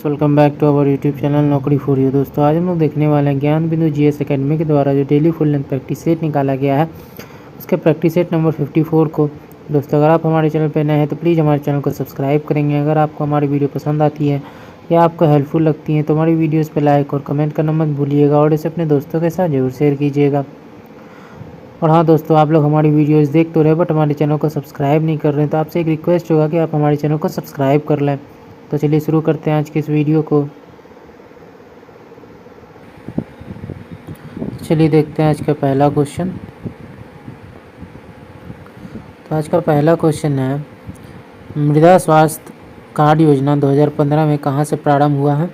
Welcome back to our YouTube channel Naukri for you. दोस्तों आज हम लोग देखने वाले हैं ज्ञान बिंदु जीएस एकेडमी के द्वारा जो daily full length practice set निकाला गया है उसके प्रैक्टिस सेट नंबर 54 को। दोस्तों अगर आप हमारे चैनल पर नए हैं तो प्लीज़ हमारे चैनल को सब्सक्राइब करेंगे। अगर आपको हमारी वीडियो पसंद आती है या आपको हेल्पफुल लगती है तो हमारी वीडियोज़ पर लाइक और कमेंट करना मत भूलिएगा और इसे अपने दोस्तों के साथ जरूर शेयर कीजिएगा। और हाँ दोस्तों, आप लोग हमारी वीडियोस देख तो रहे बट हमारे चैनल को सब्सक्राइब नहीं कर रहे हैं, तो आपसे एक रिक्वेस्ट होगा कि आप हमारे चैनल को सब्सक्राइब कर लें। तो चलिए शुरू करते हैं आज के इस वीडियो को। चलिए देखते हैं आज का पहला क्वेश्चन। तो आज का पहला क्वेश्चन है, मृदा स्वास्थ्य कार्ड योजना 2015 में कहाँ से प्रारंभ हुआ है?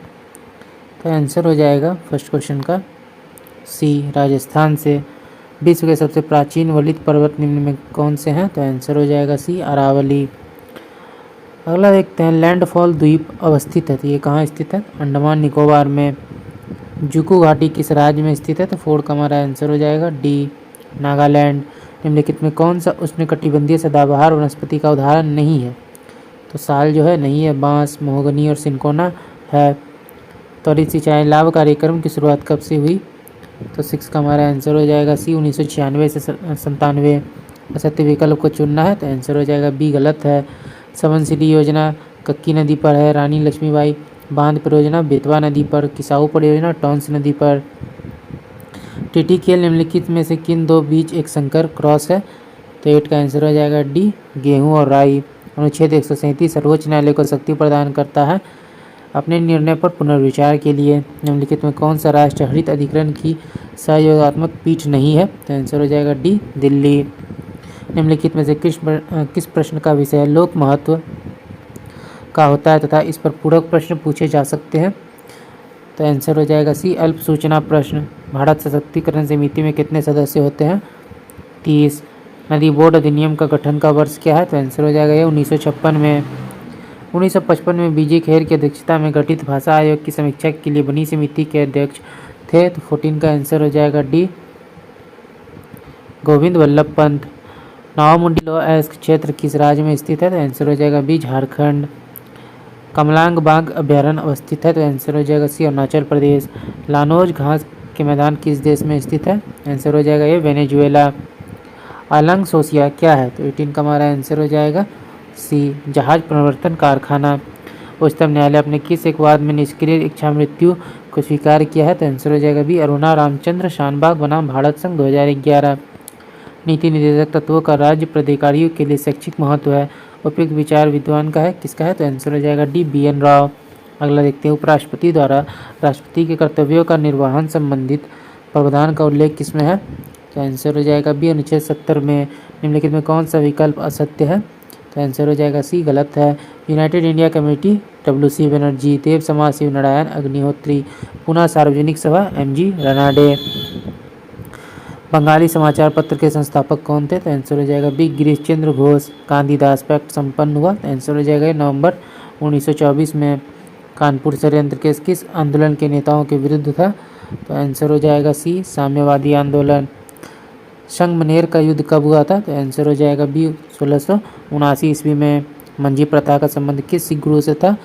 तो आंसर हो जाएगा फर्स्ट क्वेश्चन का सी, राजस्थान से। विश्व के सबसे प्राचीन वलित पर्वत निम्न में कौन से हैं? तो आंसर हो जाएगा सी, अरावली। अगला देखते हैं, लैंडफॉल द्वीप अवस्थित है, तो ये कहाँ स्थित है? अंडमान निकोबार में। जुकू घाटी किस राज्य में स्थित है? तो 4 का हमारा आंसर हो जाएगा डी, नागालैंड। निम्नलिखित में कौन सा उष्णकटिबंधीय सदाबहार वनस्पति का उदाहरण नहीं है? तो साल जो है नहीं है, बांस, महोगनी और सिनकोना है। त्वरित सिंचाई लाभ कार्यक्रम की शुरुआत कब से हुई? तो 6 का हमारा आंसर हो जाएगा सी, 1996 से 97। असत्य विकल्प को चुनना है तो आंसर हो जाएगा बी, गलत है। समनशिली योजना कक्की नदी पर है। रानी लक्ष्मीबाई बांध परियोजना बेतवा नदी पर। किसाऊ परियोजना टॉन्स नदी पर। टीटीकेएल निम्नलिखित में से किन दो बीज एक संकर क्रॉस है? तो 8 का आंसर हो जाएगा डी, गेहूँ और राई। अनुच्छेद 137 सर्वोच्च न्यायालय को शक्ति प्रदान करता है अपने निर्णय पर पुनर्विचार के लिए। निम्नलिखित में कौन सा राष्ट्र हरित अधिकरण की सहयोगात्मक पीठ नहीं है? तो आंसर हो जाएगा डी, दिल्ली। निम्नलिखित में से किस प्रश्न का विषय लोक महत्व का होता है तथा इस पर पूरक प्रश्न पूछे जा सकते हैं? तो आंसर हो जाएगा सी, अल्प सूचना प्रश्न। भारत सशक्तिकरण समिति में कितने सदस्य होते हैं? 30। नदी बोर्ड अधिनियम का गठन का वर्ष क्या है? तो आंसर हो जाएगा ये 1956 में। 1955 में बीजी खेर की अध्यक्षता में गठित भाषा आयोग की समीक्षा के लिए बनी समिति के अध्यक्ष थे? तो 14 का आंसर हो जाएगा डी, गोविंद वल्लभ पंत। नावामुंडी लो अयस्क क्षेत्र किस राज्य में स्थित है? तो आंसर हो जाएगा बी, झारखंड। कमलांग बाघ अभ्यारण्य अवस्थित है? तो आंसर हो जाएगा सी, अरुणाचल प्रदेश। लानोज घास के मैदान किस देश में स्थित है? आंसर हो जाएगा ये, वेनेजुएला। आलंग सोसिया क्या है? तो 18 का हमारा आंसर हो जाएगा सी, जहाज परिवर्तन कारखाना। उच्चतम न्यायालय अपने किस एक वाद में निष्क्रिय इच्छा मृत्यु को स्वीकार किया है? तो आंसर हो जाएगा बी, अरुणा रामचंद्र शानबाग बनाम भारत संघ 2011। नीति निर्देशक तत्वों का राज्य प्राधिकारियों के लिए शैक्षिक महत्व है, उपयुक्त विचार विद्वान का है, किसका है? तो आंसर हो जाएगा डी, BN राव। अगला देखते हैं, उपराष्ट्रपति द्वारा राष्ट्रपति के कर्तव्यों का निर्वहन संबंधित प्रावधान का उल्लेख किसमें है? तो आंसर हो जाएगा बी, अनुच्छेद 70 में। निम्नलिखित में कौन सा विकल्प असत्य है? तो आंसर हो जाएगा सी, गलत है। United India committee WC Banerjee. Dev Samaj Shiv Narayan Agnihotri. पुनः सार्वजनिक सभा MG रनाडे। बंगाली समाचार पत्र के संस्थापक कौन थे? तो आंसर हो जाएगा बी, गिरीश चंद्र घोष। गांधीदास पैक्ट संपन्न हुआ? तो आंसर हो जाएगा नवंबर 1924 में। कानपुर षड्यंत्र केस किस आंदोलन के नेताओं के विरुद्ध था? तो आंसर हो जाएगा सी, साम्यवादी आंदोलन। संगमनेर का युद्ध कब हुआ था? तो आंसर हो जाएगा बी, 1679 ईस्वी में। मंजी प्रथा का संबंध किस सिख गुरु से था?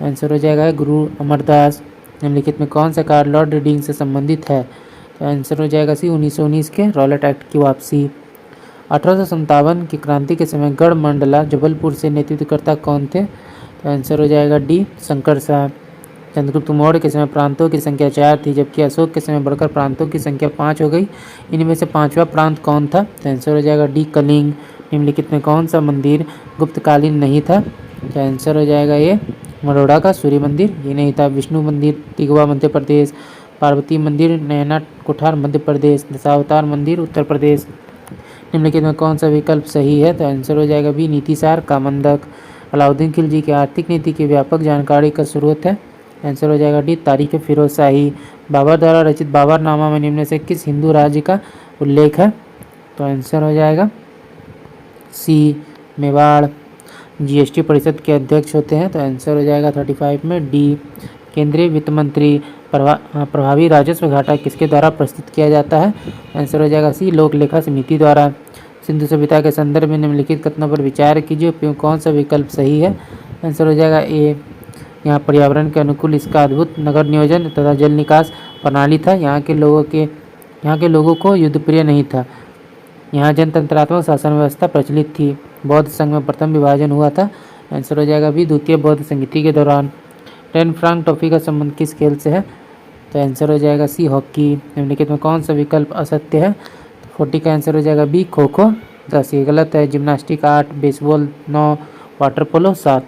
आंसर हो जाएगा गुरु अमरदास। निम्नलिखित में कौन सा कार्य लॉर्ड रीडिंग से संबंधित है? तो आंसर हो जाएगा सी, 1919 के रॉलेट एक्ट की वापसी। 1857 की क्रांति के समय गढ़ मंडला जबलपुर से नेतृत्वकर्ता कौन थे? तो आंसर हो जाएगा डी, शंकर शाह। चंद्रगुप्त मौर्य के समय प्रांतों की संख्या 4 थी, जबकि अशोक के समय बढ़कर प्रांतों की संख्या 5 हो गई। इनमें से 5वां प्रांत कौन था? तो आंसर हो जाएगा डी, कलिंग। निम्नलिखित में कौन सा मंदिर गुप्तकालीन नहीं था? तो आंसर हो जाएगा ये, मरोड़ा का सूर्य मंदिर ये नहीं था। विष्णु मंदिर तिगवा मध्य प्रदेश। पार्वती मंदिर नैना कोठार मध्य प्रदेश। दशावतार मंदिर उत्तर प्रदेश। निम्नलिखित में कौन सा विकल्प सही है? तो आंसर हो जाएगा बी, नीतिसार कामंदक। अलाउद्दीन खिलजी की आर्थिक नीति की व्यापक जानकारी का स्रोत है? आंसर हो जाएगा डी, तारीख फिरोज शाही। बाबर द्वारा रचित बाबरनामा में निम्न से किस हिंदू राज्य का उल्लेख है? तो आंसर हो जाएगा सी, मेवाड़। GST परिषद के अध्यक्ष होते हैं? तो आंसर हो जाएगा 35 में डी, केंद्रीय वित्त मंत्री। प्रभावी राजस्व घाटा किसके द्वारा प्रस्तुत किया जाता है? आंसर हो जाएगा सी, लोक लेखा समिति द्वारा। सिंधु सभ्यता के संदर्भ में निम्नलिखित कथनों पर विचार कीजिए, कौन सा विकल्प सही है? आंसर हो जाएगा ए, यहाँ पर्यावरण के अनुकूल इसका अद्भुत नगर नियोजन तथा जल निकास प्रणाली था। यहाँ के लोगों को युद्धप्रिय नहीं था। यहाँ जनतंत्रात्मक शासन व्यवस्था प्रचलित थी। बौद्ध संघ में प्रथम विभाजन हुआ था। आंसर हो जाएगा बी, द्वितीय बौद्ध संगीति के दौरान। 10 फ्रांक टॉफी का संबंध किस खेल से है? तो आंसर हो जाएगा सी, हॉकी। निम्नलिखित में कौन सा विकल्प असत्य है? 40 का आंसर हो जाएगा बी, खो खो। 10 ये गलत है। Gymnastic 8, baseball 9, water polo 7।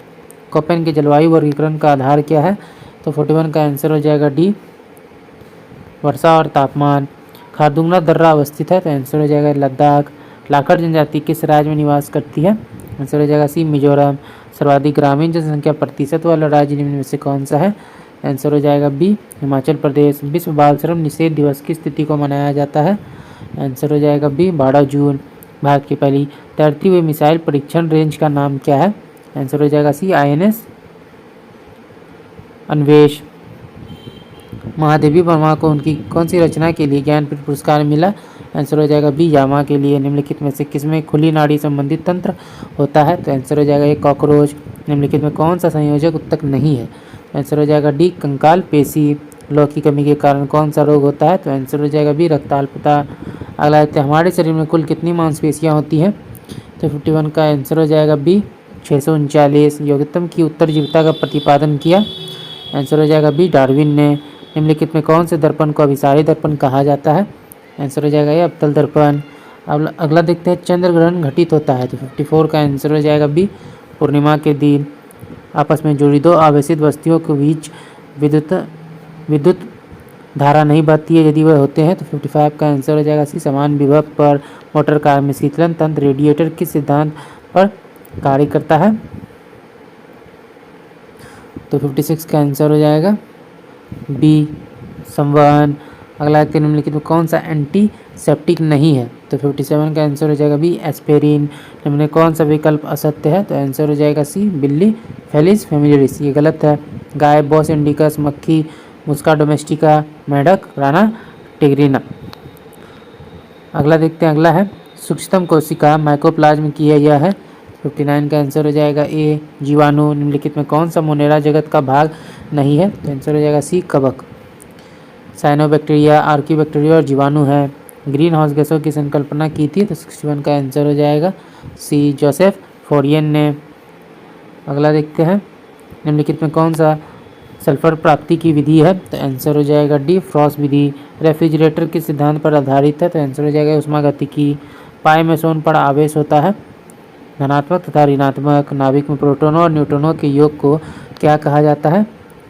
Koppen के जलवायु वर्गीकरण का आधार क्या है? तो 41 का आंसर हो जाएगा डी, वर्षा और तापमान। खारदुंगला दर्रा अवस्थित है, तो आंसर हो जाएगा लद्दाख। लाखर जनजाति किस राज्य में निवास करती है? आंसर हो जाएगा सी, मिजोरम। सर्वाधिक ग्रामीण जनसंख्या प्रतिशत वाला राज्य निम्न में से कौन सा है? आंसर हो जाएगा बी, हिमाचल प्रदेश। विश्व बाल श्रम निषेध दिवस किस तिथि को मनाया जाता है? आंसर हो जाएगा बी, 12 जून। भारत की पहली तैरती हुई मिसाइल परीक्षण रेंज का नाम क्या है? आंसर हो जाएगा सी, INS अन्वेष। महादेवी वर्मा को उनकी कौन सी रचना के लिए ज्ञानपीठ पुरस्कार मिला? आंसर हो जाएगा बी, यामा के लिए। निम्नलिखित में से किसमें खुली नाड़ी संबंधित तंत्र होता है? तो आंसर हो जाएगा ये, कॉकरोच। निम्नलिखित में कौन सा संयोजक उत्तक नहीं है? आंसर हो जाएगा डी, कंकाल पेशी। लौह की कमी के कारण कौन सा रोग होता है? तो आंसर हो जाएगा बी, रक्ताल्पता। अगला है, हमारे शरीर में कुल कितनी मांसपेशियां होती हैं? तो 51 का आंसर हो जाएगा बी, 639। योग्यतम की उत्तरजीविता का प्रतिपादन किया? आंसर हो जाएगा बी, डार्विन ने। निम्नलिखित में कौन से दर्पण को अभिसारी दर्पण कहा जाता है? आंसर हो जाएगा ये, अवतल दर्पण। अब अगला देखते हैं, चंद्र ग्रहण घटित होता है? तो 54 का आंसर हो जाएगा बी, पूर्णिमा के दिन। आपस में जुड़ी दो आवेशित वस्तुओं के बीच विद्युत धारा नहीं बहती है यदि वह होते हैं? तो 55 का आंसर हो जाएगा सी, समान विभव पर। मोटर कार में शीतलन तंत्र रेडिएटर किस सिद्धांत पर कार्य करता है? तो 56 का आंसर हो जाएगा बी, संवहन। अगला निम्नलिखित में कौन सा एंटीसेप्टिक नहीं है? तो 57 का आंसर हो जाएगा बी, एस्पिरिन। निम्न कौन सा विकल्प असत्य है? तो आंसर हो जाएगा सी, बिल्ली फेलिस फेमिलियरिस। ये गलत है। गाय बॉस इंडिकस, मक्खी मुस्का डोमेस्टिका, मेढक राना टिग्रिना। अगला देखते हैं, अगला है, सूक्ष्मतम कोशिका माइकोप्लाज्म की है, यह है? 59 का आंसर हो जाएगा ए, जीवाणु। निम्नलिखित में कौन सा मोनेरा जगत का भाग नहीं है? तो आंसर हो जाएगा सी, कवक। साइनोबैक्टीरिया, आर्कियोबैक्टीरिया और जीवाणु है। ग्रीन हाउस गैसों की संकल्पना की थी? तो 61 का आंसर हो जाएगा सी, जोसेफ फोरियन ने। अगला देखते हैं, निम्नलिखित में कौन सा सल्फर प्राप्ति की विधि है? तो आंसर हो जाएगा डी, फ्रॉस्ट विधि। रेफ्रिजरेटर किस सिद्धांत पर आधारित है? तो आंसर हो जाएगा उष्मागतिकी। पाए में सोन पर आवेश होता है धनात्मक तथा ऋणात्मक। नाभिक में प्रोटोनों और न्यूट्रॉनों के योग को क्या कहा जाता है?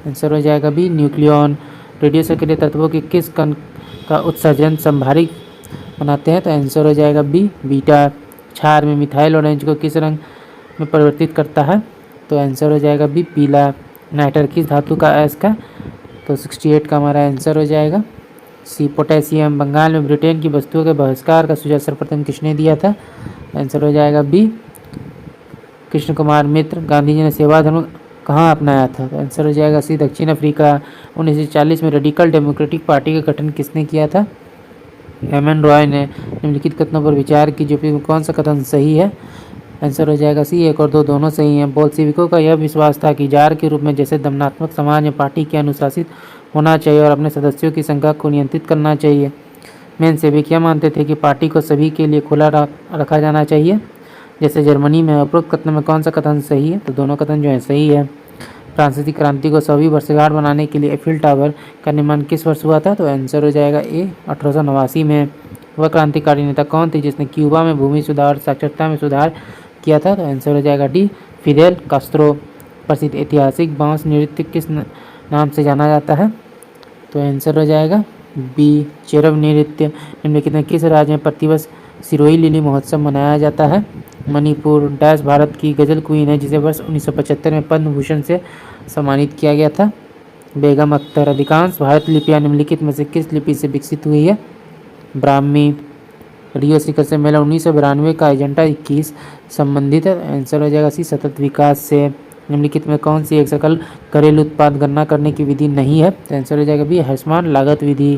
आंसर हो जाएगा बी, न्यूक्लियॉन। रेडियो सक्रिय तत्वों के किस कण का उत्सर्जन संभारिक बनाते हैं? तो आंसर हो जाएगा बी, बीटा। क्षार में मिथाइल ऑरेंज को किस रंग में परिवर्तित करता है? तो आंसर हो जाएगा बी, पीला। नाइटर किस धातु का अयस्क है? तो 68 का हमारा आंसर हो जाएगा सी, पोटेशियम। बंगाल में ब्रिटेन की वस्तुओं के बहिष्कार का सुझाव सर्वप्रथम किसने दिया था? आंसर हो जाएगा बी, कृष्ण कुमार मित्र। गांधी जी ने सेवा धर्म कहाँ अपनाया था? तो आंसर हो जाएगा सी, दक्षिण अफ्रीका। 1940 में रेडिकल डेमोक्रेटिक पार्टी का गठन किसने किया था? हेमन रॉय ने। निम्नलिखित कथनों पर विचार कीजिए, में कौन सा कथन सही है? आंसर हो जाएगा सी, 1 और 2 दोनों सही हैं। बोल्शेविकों का यह विश्वास था कि जार के रूप में जैसे दमनात्मक समाज में पार्टी के अनुशासित होना चाहिए और अपने सदस्यों की संख्या को नियंत्रित करना चाहिए। मेंशेविक यह मानते थे कि पार्टी को सभी के लिए खुला रखा जाना चाहिए जैसे जर्मनी में। उपरोक्त कथन में कौन सा कथन सही है? तो दोनों कथन जो है सही है। फ्रांसीसी क्रांति को 100वीं वर्षगांठ बनाने के लिए एफिल टावर का निर्माण किस वर्ष हुआ था? तो आंसर हो जाएगा ए, 1889 में। वह क्रांतिकारी नेता कौन थे जिसने क्यूबा में भूमि सुधार साक्षरता में सुधार किया था? तो आंसर हो जाएगा डी, फिदेल कास्त्रो। प्रसिद्ध ऐतिहासिक बांस नृत्य किस नाम से जाना जाता है? तो आंसर हो जाएगा बी, चेरव नृत्य। निम्नलिखित में किस राज्य में प्रतिवर्ष सिरोही लिली महोत्सव मनाया जाता है? मणिपुर। डैश भारत की गजल क्वीन है जिसे वर्ष 1975 में पद्म भूषण से सम्मानित किया गया था? बेगम अख्तर। अधिकांश भारतीय लिपियाँ निम्नलिखित में से किस लिपि से विकसित हुई है? ब्राह्मी। रियो शिखर सम्मेलन 1992 का एजेंडा 21 संबंधित है? आंसर हो जाएगा सी, सतत विकास से। निम्नलिखित में कौन सी एक सकल घरेलू उत्पाद गणना करने की विधि नहीं है? तो आंसर हो जाएगा बी, हर्समान लागत विधि।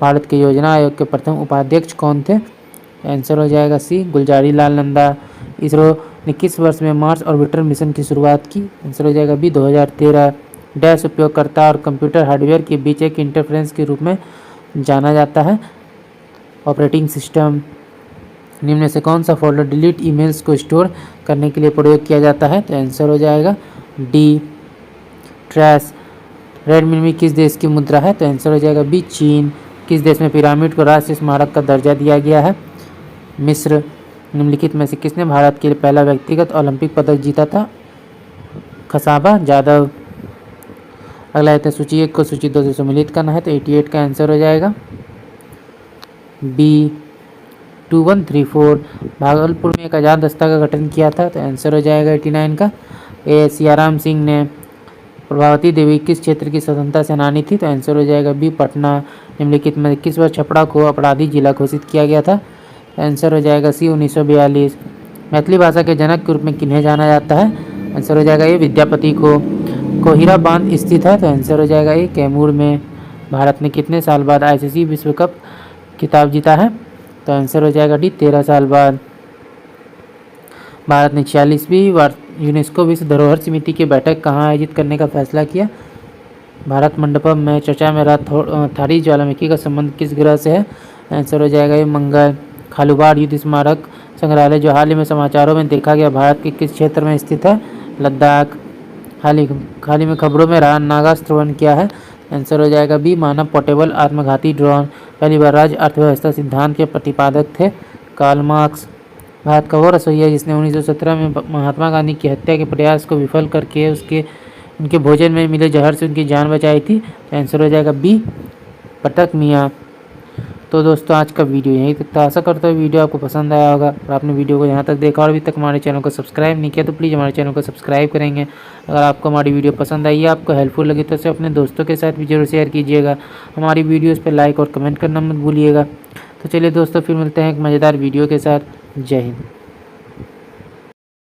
भारत के योजना आयोग के प्रथम उपाध्यक्ष कौन थे? आंसर हो जाएगा सी, गुलजारी लाल नंदा। इसरो ने किस वर्ष में मार्स ऑर्बिटर मिशन की शुरुआत की? आंसर हो जाएगा बी, 2013। डैश उपयोगकर्ता और कंप्यूटर हार्डवेयर के बीच एक इंटरफेरेंस के रूप में जाना जाता है। ऑपरेटिंग सिस्टम निम्न में से कौन सा फोल्डर डिलीट ईमेल्स को स्टोर करने के लिए प्रयोग किया जाता है? तो आंसर हो जाएगा डी ट्रैश। रेड मिनमी किस देश की मुद्रा है? तो आंसर हो जाएगा बी चीन। किस देश में पिरामिड को राष्ट्रीय स्मारक का दर्जा दिया गया है? मिस्र। निम्नलिखित में से किसने भारत के लिए पहला व्यक्तिगत ओलंपिक पदक जीता था? खसाबा जाधव। अगला है सूची 1 को सूची 2 से सम्मिलित करना है, तो 88 का आंसर हो जाएगा बी 2134। भागलपुर में एक आज़ाद दस्ता का गठन किया था, तो आंसर हो जाएगा 89 का ए सियाराम सिंह ने। प्रभावती देवी किस क्षेत्र की स्वतंत्रता सेनानी थी? तो आंसर हो जाएगा बी पटना। निम्नलिखित में किस वर्ष छपरा को अपराधी जिला घोषित किया गया था? आंसर हो जाएगा सी 1942। मैथिली भाषा के जनक के रूप में किन्हें जाना जाता है? आंसर हो जाएगा ये विद्यापति को। कोहिरा बांध स्थित है, तो आंसर हो जाएगा ये कैमूर में। भारत ने कितने साल बाद आईसीसी विश्व कप खिताब जीता है? तो आंसर हो जाएगा डी 13 साल बाद। भारत ने 46वीं बार यूनेस्को विश्व धरोहर समिति की बैठक कहाँ आयोजित करने का फैसला किया? भारत मंडपम में। चर्चा में रहा थारी ज्वालामुखी का संबंध किस ग्रह से है? आंसर हो जाएगा ये मंगल। खालूबाड़ युद्ध स्मारक संग्रहालय जो हाल ही में समाचारों में देखा गया भारत के किस क्षेत्र में स्थित है? लद्दाख। हाल ही में खबरों में रहा नागास्त्र वन क्या है? आंसर हो जाएगा बी मानव पोर्टेबल आत्मघाती ड्रोन। पहली बार राज्य अर्थव्यवस्था सिद्धांत के प्रतिपादक थे कार्ल मार्क्स। भारत का वो रसोइया जिसने 1917 में महात्मा गांधी की हत्या के प्रयास को विफल करके उनके भोजन में मिले जहर से उनकी जान बचाई थी? तो आंसर हो जाएगा बी पटक मियाँ। तो दोस्तों आज का वीडियो यहीं तक था। आशा करता हूँ वीडियो आपको पसंद आया होगा और आपने वीडियो को यहाँ तक देखा और अभी तक हमारे चैनल को सब्सक्राइब नहीं किया तो प्लीज़ हमारे चैनल को सब्सक्राइब करेंगे। अगर आपको हमारी वीडियो पसंद आई है, आपको हेल्पफुल लगी तो इसे अपने दोस्तों के साथ भी जरूर शेयर कीजिएगा। हमारी वीडियोज़ पर लाइक और कमेंट करना मत भूलिएगा। तो चलिए दोस्तों फिर मिलते हैं एक मज़ेदार वीडियो के साथ। जय हिंद।